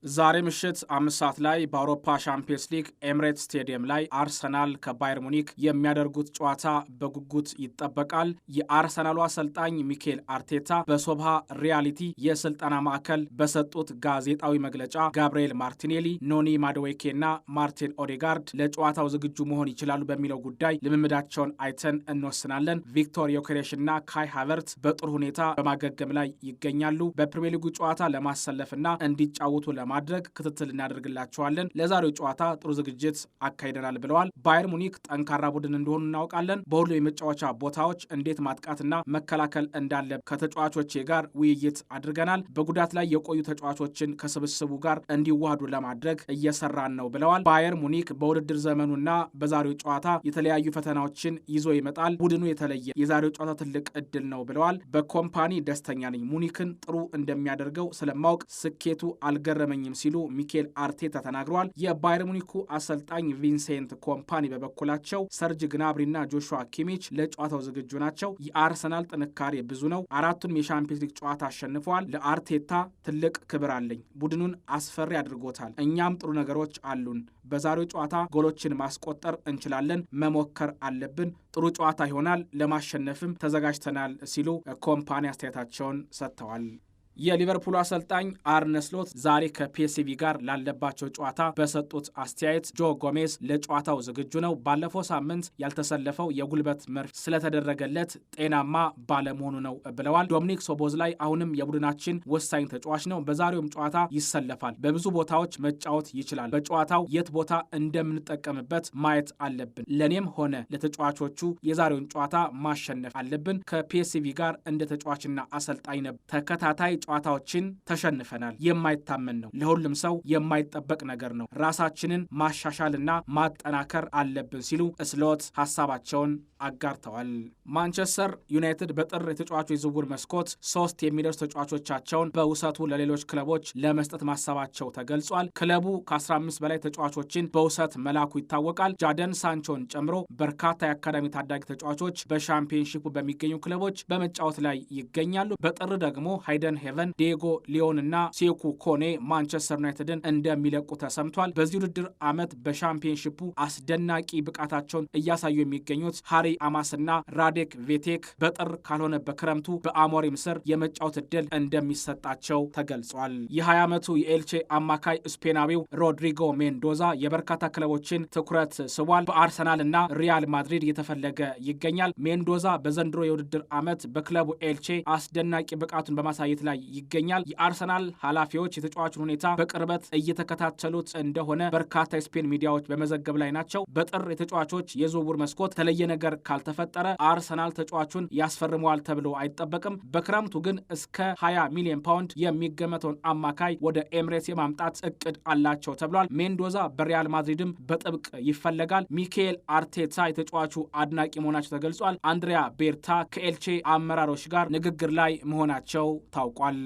ዛሬ ምሽት 5 ሰዓት ላይ በአውሮፓ ሻምፒየንስ ሊግ ኤምሬትስ ስቴዲየም ላይ አርሰናል ከባየር ሙኒክ የሚያደርጉት ጨዋታ በጉጉት ይጠበቃል። የአርሰናሉ አሰልጣኝ ሚኬል አርቴታ በሶብሃ ሪያሊቲ የስልጠና ማዕከል በሰጡት ጋዜጣዊ መግለጫ ጋብርኤል ማርቲኔሊ፣ ኖኒ ማዱዌኬ እና ማርቲን ኦዴጋርድ ለጨዋታው ዝግጁ መሆን ይችላሉ በሚለው ጉዳይ ልምምዳቸውን አይተን እንወስናለን። ቪክቶር ዮኬሬሽ እና ካይ ሃቨርት በጥሩ ሁኔታ በማገገም ላይ ይገኛሉ። በፕሪሚየር ሊጉ ጨዋታ ለማሰለፍና እንዲጫወቱ ማድረግ ክትትል እናደርግላቸዋለን። ለዛሬው ጨዋታ ጥሩ ዝግጅት አካሂደናል ብለዋል። ባየር ሙኒክ ጠንካራ ቡድን እንደሆኑ እናውቃለን። በሁሉም የመጫወቻ ቦታዎች እንዴት ማጥቃትና መከላከል እንዳለ ከተጫዋቾቼ ጋር ውይይት አድርገናል። በጉዳት ላይ የቆዩ ተጫዋቾችን ከስብስቡ ጋር እንዲዋሃዱ ለማድረግ እየሰራን ነው ብለዋል። ባየር ሙኒክ በውድድር ዘመኑና በዛሬው ጨዋታ የተለያዩ ፈተናዎችን ይዞ ይመጣል። ቡድኑ የተለየ የዛሬው ጨዋታ ትልቅ እድል ነው ብለዋል። በኮምፓኒ ደስተኛ ነኝ። ሙኒክን ጥሩ እንደሚያደርገው ስለማወቅ ስኬቱ አልገረመኝም ሲሉ ሚኬል አርቴታ ተናግረዋል። የባየር ሙኒኩ አሰልጣኝ ቪንሴንት ኮምፓኒ በበኩላቸው ሰርጅ ግናብሪና ጆሹዋ ኪሚች ለጨዋታው ዝግጁ ናቸው። የአርሰናል ጥንካሬ ብዙ ነው። አራቱን የሻምፒዮንስ ሊግ ጨዋታ አሸንፈዋል። ለአርቴታ ትልቅ ክብር አለኝ። ቡድኑን አስፈሪ አድርጎታል። እኛም ጥሩ ነገሮች አሉን። በዛሬው ጨዋታ ጎሎችን ማስቆጠር እንችላለን። መሞከር አለብን። ጥሩ ጨዋታ ይሆናል። ለማሸነፍም ተዘጋጅተናል ሲሉ ኮምፓኒ አስተያየታቸውን ሰጥተዋል። የሊቨርፑል አሰልጣኝ አርነ ስሎት ዛሬ ከፒኤስቪ ጋር ላለባቸው ጨዋታ በሰጡት አስተያየት ጆ ጎሜዝ ለጨዋታው ዝግጁ ነው። ባለፈው ሳምንት ያልተሰለፈው የጉልበት መርፍ ስለተደረገለት ጤናማ ባለመሆኑ ነው ብለዋል። ዶሚኒክ ሶቦዝላይ አሁንም የቡድናችን ወሳኝ ተጫዋች ነው። በዛሬውም ጨዋታ ይሰለፋል። በብዙ ቦታዎች መጫወት ይችላል። በጨዋታው የት ቦታ እንደምንጠቀምበት ማየት አለብን። ለእኔም ሆነ ለተጫዋቾቹ የዛሬውን ጨዋታ ማሸነፍ አለብን። ከፒኤስቪ ጋር እንደ ተጫዋችና አሰልጣኝ ተከታታይ ጨዋታዎችን ተሸንፈናል። የማይታመን ነው። ለሁሉም ሰው የማይጠበቅ ነገር ነው። ራሳችንን ማሻሻልና ማጠናከር አለብን ሲሉ ስሎት ሀሳባቸውን አጋርተዋል። ማንቸስተር ዩናይትድ በጥር የተጫዋቾች ዝውውር መስኮት 3 የሚደርሱ ተጫዋቾቻቸውን በውሰቱ ለሌሎች ክለቦች ለመስጠት ማሰባቸው ተገልጿል። ክለቡ ከ15 በላይ ተጫዋቾችን በውሰት መላኩ ይታወቃል። ጃደን ሳንቾን ጨምሮ በርካታ የአካዳሚ ታዳጊ ተጫዋቾች በሻምፒዮንሺፑ በሚገኙ ክለቦች በመጫወት ላይ ይገኛሉ። በጥር ደግሞ ሃይደን ሄቨን፣ ዲየጎ ሊዮን እና ሴኩ ኮኔ ማንቸስተር ዩናይትድን እንደሚለቁ ተሰምቷል። በዚህ ውድድር ዓመት በሻምፒዮንሺፑ አስደናቂ ብቃታቸውን እያሳዩ የሚገኙት ሃሪ አማስና ራዴክ ቬቴክ በጥር ካልሆነ በክረምቱ በአሞሪም ስር የመጫወት ዕድል እንደሚሰጣቸው ተገልጿል። የ20 ዓመቱ የኤልቼ አማካይ ስፔናዊው ሮድሪጎ ሜንዶዛ የበርካታ ክለቦችን ትኩረት ስቧል። በአርሰናል እና ሪያል ማድሪድ እየተፈለገ ይገኛል። ሜንዶዛ በዘንድሮ የውድድር ዓመት በክለቡ ኤልቼ አስደናቂ ብቃቱን በማሳየት ላይ ይገኛል። የአርሰናል ኃላፊዎች የተጫዋቹን ሁኔታ በቅርበት እየተከታተሉት እንደሆነ በርካታ የስፔን ሚዲያዎች በመዘገብ ላይ ናቸው። በጥር የተጫዋቾች የዝውውር መስኮት የተለየ ነገር ካልተፈጠረ አርሰናል ተጫዋቹን ያስፈርመዋል ተብሎ አይጠበቅም። በክረምቱ ግን እስከ 20 ሚሊዮን ፓውንድ የሚገመተውን አማካይ ወደ ኤምሬትስ የማምጣት እቅድ አላቸው ተብሏል። ሜንዶዛ በሪያል ማድሪድም በጥብቅ ይፈለጋል። ሚኬል አርቴታ የተጫዋቹ አድናቂ መሆናቸው ተገልጿል። አንድሪያ ቤርታ ከኤልቼ አመራሮች ጋር ንግግር ላይ መሆናቸው ታውቋል።